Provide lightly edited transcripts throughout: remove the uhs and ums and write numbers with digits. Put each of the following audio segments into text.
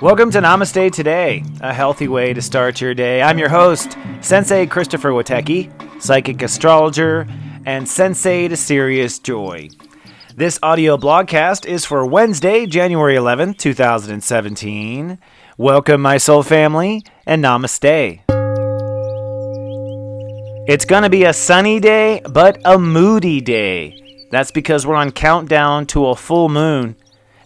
Welcome to Namaste Today, a healthy way to start your day. I'm your host, Sensei Christopher Witecki, psychic astrologer, and Sensei to Serious Joy. This audio blogcast is for Wednesday, January 11th, 2017. Welcome, my soul family, and Namaste. It's going to be a sunny day, but a moody day. That's because we're on countdown to a full moon.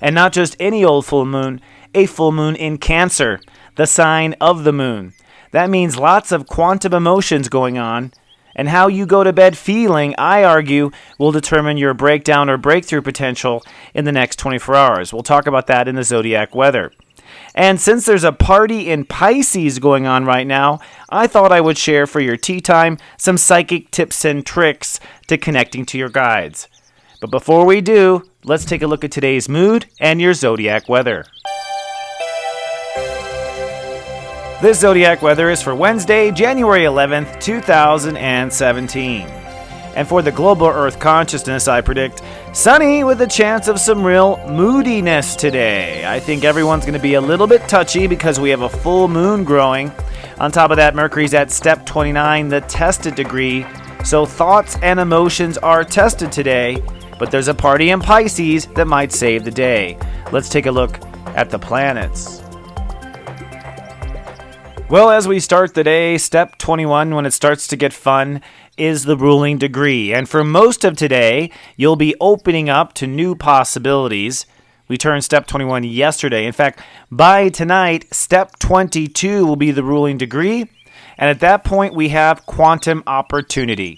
And not just any old full moon, a full moon in Cancer, the sign of the moon. That means lots of quantum emotions going on, and how you go to bed feeling, I argue, will determine your breakdown or breakthrough potential in the next 24 hours. We'll talk about that in the zodiac weather. And since there's a party in Pisces going on right now, I thought I would share for your tea time some psychic tips and tricks to connecting to your guides. But before we do, let's take a look at today's mood and your zodiac weather. This zodiac weather is for Wednesday, January 11th, 2017. And for the global Earth consciousness, I predict sunny with a chance of some real moodiness today. I think everyone's going to be a little bit touchy because we have a full moon growing. On top of that, Mercury's at step 29, the tested degree. So thoughts and emotions are tested today, but there's a party in Pisces that might save the day. Let's take a look at the planets. Well, as we start the day, step 21, when it starts to get fun, is the ruling degree. And for most of today, you'll be opening up to new possibilities. We turned step 21 yesterday. In fact, by tonight, step 22 will be the ruling degree. And at that point, we have quantum opportunity.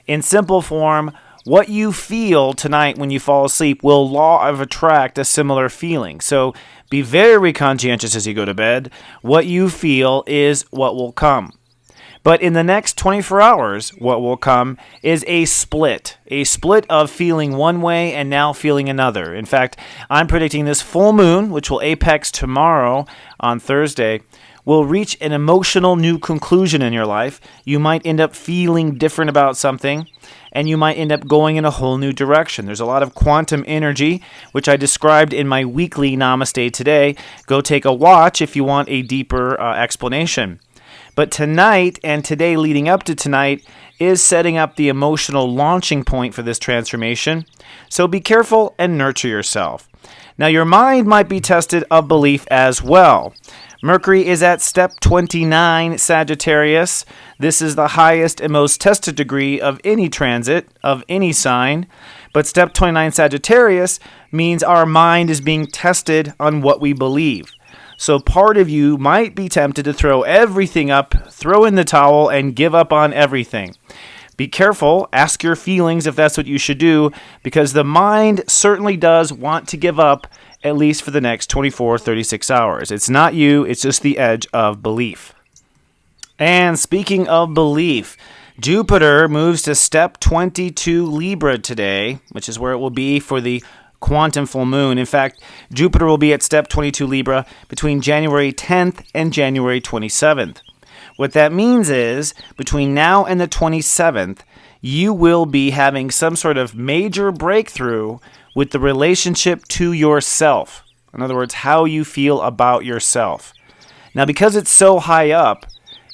In simple form, what you feel tonight when you fall asleep will law of attract a similar feeling. So be very conscientious as you go to bed. What you feel is what will come. But in the next 24 hours, what will come is a split of feeling one way and now feeling another. In fact, I'm predicting this full moon, which will apex tomorrow on Thursday, will reach an emotional new conclusion in your life. You might end up feeling different about something, and you might end up going in a whole new direction. There's a lot of quantum energy, which I described in my weekly Namaste Today. Go take a watch if you want a deeper explanation. But tonight and today leading up to tonight is setting up the emotional launching point for this transformation. So be careful and nurture yourself. Now your mind might be tested of belief as well. Mercury is at step 29, Sagittarius. This is the highest and most tested degree of any transit, of any sign. But step 29, Sagittarius, means our mind is being tested on what we believe. So part of you might be tempted to throw everything up, throw in the towel, and give up on everything. Be careful, ask your feelings if that's what you should do, because the mind certainly does want to give up, at least for the next 36 hours. It's not you, it's just the edge of belief. And speaking of belief, Jupiter moves to step 22 Libra today, which is where it will be for the quantum full moon. In fact, Jupiter will be at step 22 Libra between January 10th and January 27th. What that means is, between now and the 27th, you will be having some sort of major breakthrough with the relationship to yourself. In other words, how you feel about yourself. Now, because it's so high up,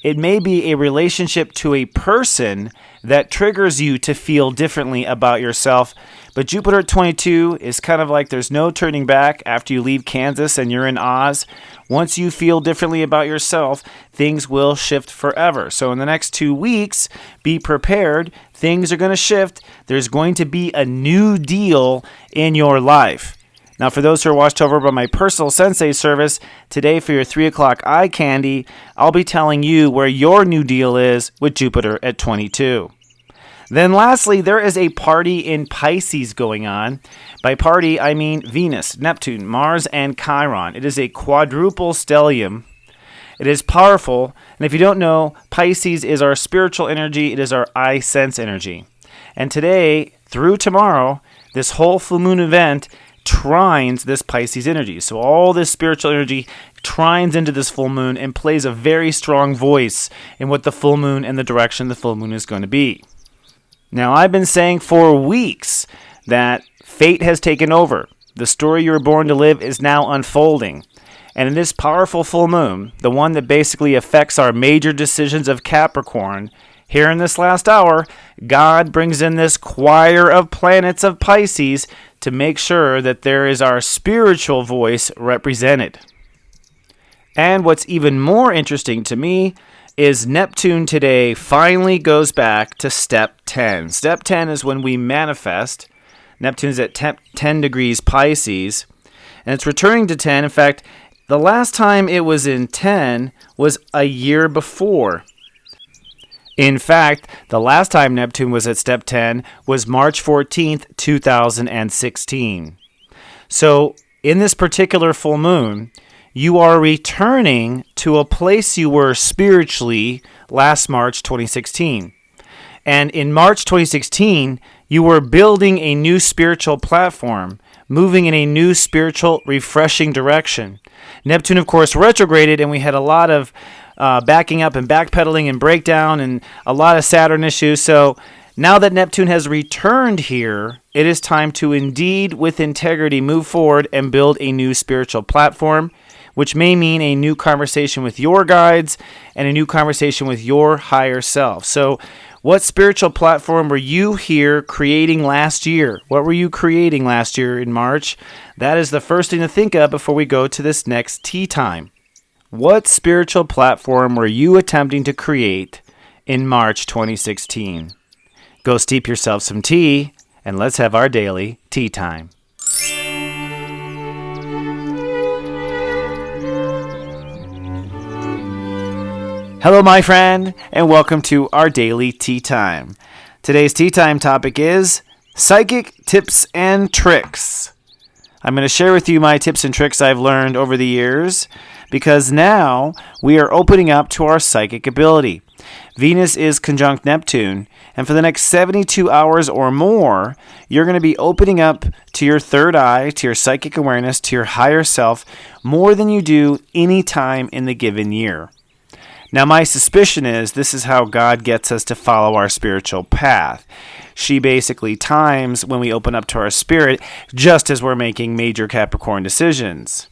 it may be a relationship to a person that triggers you to feel differently about yourself. But Jupiter at 22 is kind of like there's no turning back after you leave Kansas and you're in Oz. Once you feel differently about yourself, things will shift forever. So in the next 2 weeks, be prepared. Things are going to shift. There's going to be a new deal in your life. Now, for those who are watched over by my personal Sensei service, today for your 3 o'clock eye candy, I'll be telling you where your new deal is with Jupiter at 22. Then lastly, there is a party in Pisces going on. By party, I mean Venus, Neptune, Mars, and Chiron. It is a quadruple stellium. It is powerful, and if you don't know, Pisces is our spiritual energy. It is our I sense energy. And today, through tomorrow, this whole full moon event trines this Pisces energy. So all this spiritual energy trines into this full moon and plays a very strong voice in what the full moon and the direction the full moon is going to be. Now, I've been saying for weeks that fate has taken over. The story you were born to live is now unfolding. And in this powerful full moon, the one that basically affects our major decisions of Capricorn, here in this last hour, God brings in this choir of planets of Pisces to make sure that there is our spiritual voice represented. And what's even more interesting to me is Neptune today finally goes back to step 10. Step 10 is when we manifest. Neptune's at 10 degrees Pisces, and it's returning to 10. In fact, the last time it was in 10 was a year before. In fact, the last time Neptune was at step 10 was March 14th, 2016. So, in this particular full moon, you are returning to a place you were spiritually last March 2016. And in March 2016, you were building a new spiritual platform, moving in a new spiritual, refreshing direction. Neptune, of course, retrograded, and we had a lot of backing up and backpedaling and breakdown and a lot of Saturn issues. So now that Neptune has returned here, it is time to indeed, with integrity, move forward and build a new spiritual platform, which may mean a new conversation with your guides and a new conversation with your higher self. So what spiritual platform were you here creating last year? What were you creating last year in March? That is the first thing to think of before we go to this next tea time. What spiritual platform were you attempting to create in March 2016? Go steep yourself some tea, and let's have our daily tea time. Hello, my friend, and welcome to our daily tea time. Today's tea time topic is psychic tips and tricks. I'm going to share with you my tips and tricks I've learned over the years because now we are opening up to our psychic ability. Venus is conjunct Neptune, and for the next 72 hours or more, you're going to be opening up to your third eye, to your psychic awareness, to your higher self, more than you do any time in the given year. Now, my suspicion is this is how God gets us to follow our spiritual path. She basically times when we open up to our spirit just as we're making major Capricorn decisions.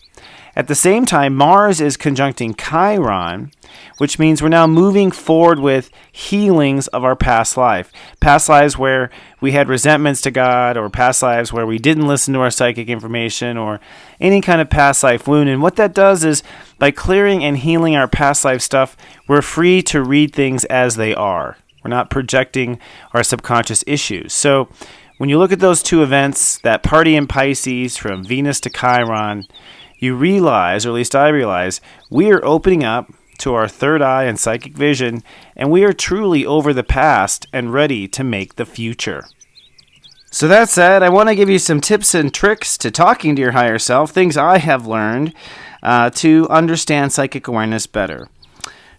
At the same time, Mars is conjuncting Chiron, which means we're now moving forward with healings of our past life. Past lives where we had resentments to God, or past lives where we didn't listen to our psychic information, or any kind of past life wound. And what that does is, by clearing and healing our past life stuff, we're free to read things as they are. We're not projecting our subconscious issues. So when you look at those two events, that party in Pisces from Venus to Chiron, you realize, or at least I realize, we are opening up to our third eye and psychic vision, and we are truly over the past and ready to make the future. So that said, I want to give you some tips and tricks to talking to your higher self, things I have learned to understand psychic awareness better.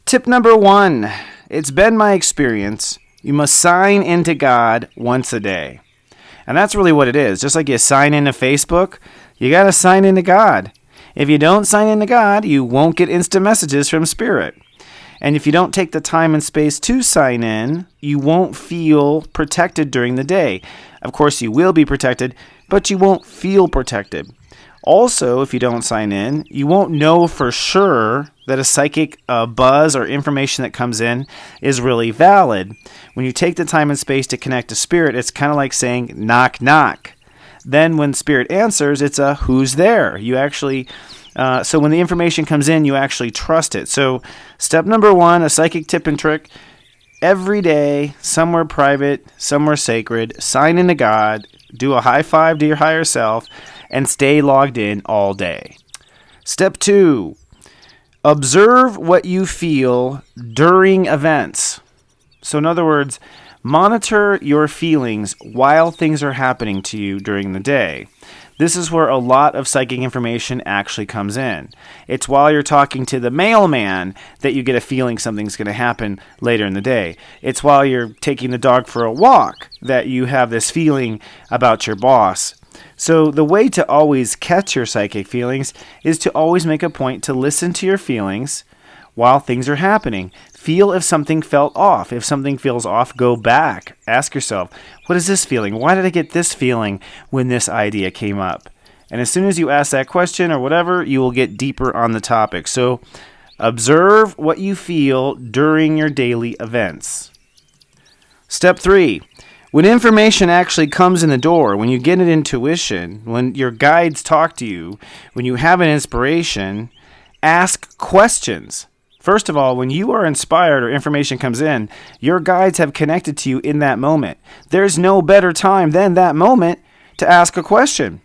Tip number 1, it's been my experience, you must sign into God once a day. And that's really what it is. Just like you sign into Facebook, you got to sign into God. If you don't sign into God, you won't get instant messages from Spirit. And if you don't take the time and space to sign in, you won't feel protected during the day. Of course, you will be protected, but you won't feel protected. Also, if you don't sign in, you won't know for sure that a psychic buzz or information that comes in is really valid. When you take the time and space to connect to Spirit, it's kind of like saying, knock, knock. Then when Spirit answers, it's a who's there. You actually, so when the information comes in, you actually trust it. So step number 1, a psychic tip and trick, every day, somewhere private, somewhere sacred, sign into God, do a high five to your higher self, and stay logged in all day. Step 2, observe what you feel during events. So in other words, monitor your feelings while things are happening to you during the day. This is where a lot of psychic information actually comes in. It's while you're talking to the mailman that you get a feeling something's going to happen later in the day. It's while you're taking the dog for a walk that you have this feeling about your boss. So the way to always catch your psychic feelings is to always make a point to listen to your feelings while things are happening. Feel if something felt off. If something feels off, go back. Ask yourself, what is this feeling? Why did I get this feeling when this idea came up? And as soon as you ask that question or whatever, you will get deeper on the topic. So observe what you feel during your daily events. Step 3. When information actually comes in the door, when you get an intuition, when your guides talk to you, when you have an inspiration, ask questions. First of all, when you are inspired or information comes in, your guides have connected to you in that moment. There's no better time than that moment to ask a question.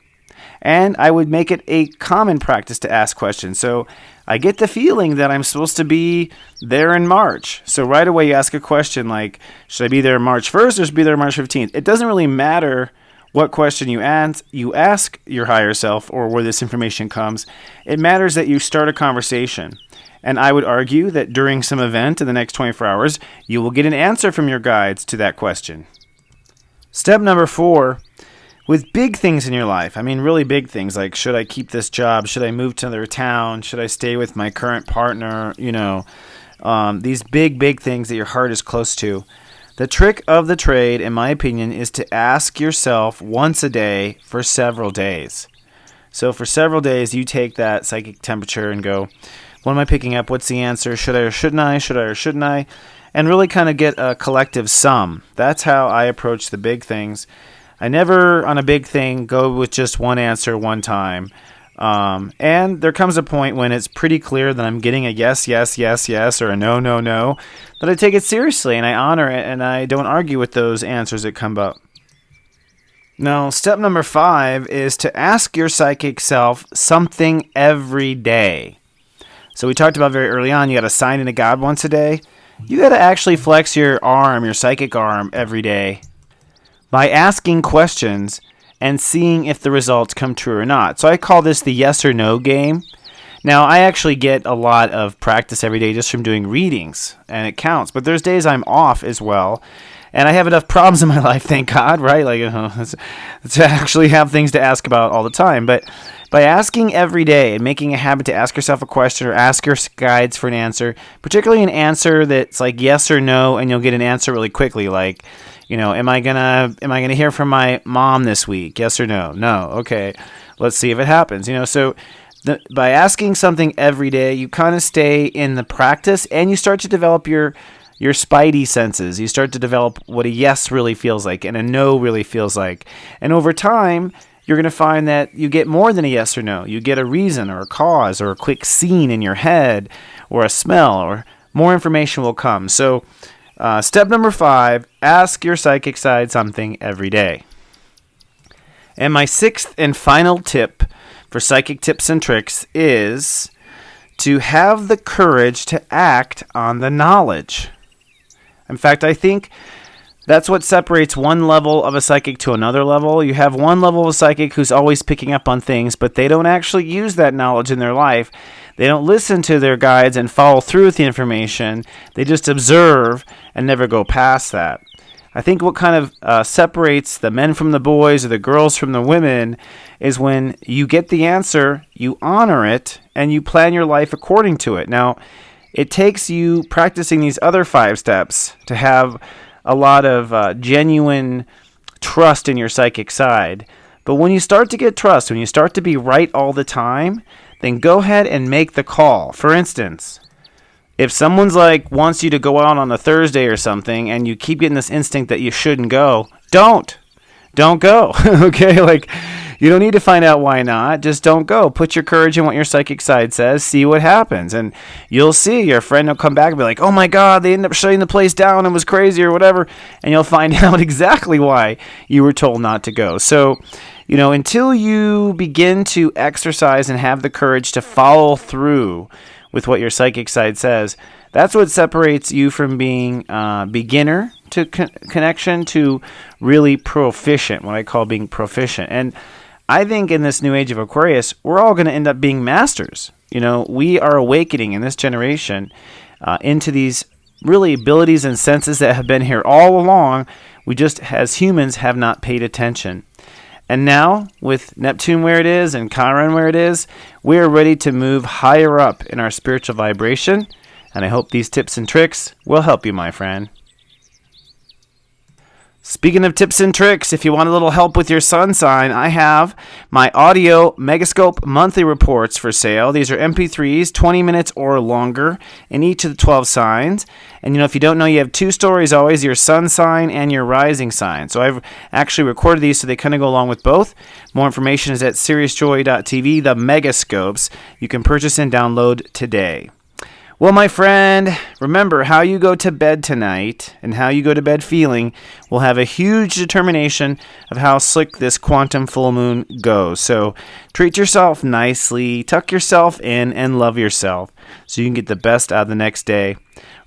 And I would make it a common practice to ask questions. So I get the feeling that I'm supposed to be there in March. So right away you ask a question like, should I be there March 1st or should I be there March 15th? It doesn't really matter what question you ask your higher self or where this information comes. It matters that you start a conversation. And I would argue that during some event in the next 24 hours, you will get an answer from your guides to that question. Step number 4. With big things in your life, I mean really big things like should I keep this job, should I move to another town, should I stay with my current partner, these big things that your heart is close to. The trick of the trade, in my opinion, is to ask yourself once a day for several days. So for several days, you take that psychic temperature and go, what am I picking up? What's the answer? Should I or shouldn't I? Should I or shouldn't I? And really kind of get a collective sum. That's how I approach the big things. I never, on a big thing, go with just one answer one time. And there comes a point when it's pretty clear that I'm getting a yes, or a no, that I take it seriously and I honor it and I don't argue with those answers that come up. Now, step number 5 is to ask your psychic self something every day. So we talked about very early on, you got to sign into God once a day. You got to actually flex your arm, your psychic arm, every day by asking questions and seeing if the results come true or not. So I call this the yes or no game. Now, I actually get a lot of practice every day just from doing readings, and it counts. But there's days I'm off as well, and I have enough problems in my life, thank God, right? To actually have things to ask about all the time. But by asking every day and making a habit to ask yourself a question or ask your guides for an answer, particularly an answer that's like yes or no, and you'll get an answer really quickly, like, am I gonna hear from my mom this week? Yes or no? No. Okay. Let's see if it happens. So by asking something every day, you kind of stay in the practice and you start to develop your spidey senses. You start to develop what a yes really feels like and a no really feels like. And over time, you're going to find that you get more than a yes or no. You get a reason or a cause or a quick scene in your head or a smell, or more information will come. So step number 5, ask your psychic side something every day. And my 6th and final tip for psychic tips and tricks is to have the courage to act on the knowledge. In fact, I think that's what separates one level of a psychic to another level. You have one level of a psychic who's always picking up on things, but they don't actually use that knowledge in their life. They don't listen to their guides and follow through with the information. They just observe and never go past that. I think what kind of separates the men from the boys or the girls from the women is when you get the answer, you honor it, and you plan your life according to it. Now, it takes you practicing these other 5 steps to have a lot of genuine trust in your psychic side. But when you start to get trust, when you start to be right all the time, then go ahead and make the call. For instance, if someone's wants you to go out on a Thursday or something and you keep getting this instinct that you shouldn't go, don't go. Okay? You don't need to find out why not. Just don't go. Put your courage in what your psychic side says. See what happens. And you'll see your friend will come back and be like, oh my God, they ended up shutting the place down and was crazy or whatever. And you'll find out exactly why you were told not to go. So, until you begin to exercise and have the courage to follow through with what your psychic side says, that's what separates you from being beginner to connection to really proficient, what I call being proficient. And I think in this new age of Aquarius, we're all going to end up being masters. We are awakening in this generation into these really abilities and senses that have been here all along. We just, as humans, have not paid attention. And now, with Neptune where it is and Chiron where it is, we are ready to move higher up in our spiritual vibration. And I hope these tips and tricks will help you, my friend. Speaking of tips and tricks, if you want a little help with your sun sign, I have my audio Megascope monthly reports for sale. These are MP3s, 20 minutes or longer in each of the 12 signs. And if you don't know, you have two stories always, your sun sign and your rising sign. So I've actually recorded these so they kind of go along with both. More information is at seriousjoy.tv, the Megascopes. You can purchase and download today. Well, my friend, remember, how you go to bed tonight and how you go to bed feeling will have a huge determination of how slick this quantum full moon goes. So treat yourself nicely, tuck yourself in, and love yourself so you can get the best out of the next day.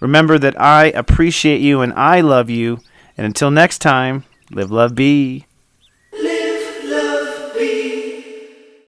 Remember that I appreciate you and I love you. And until next time, live, love, be.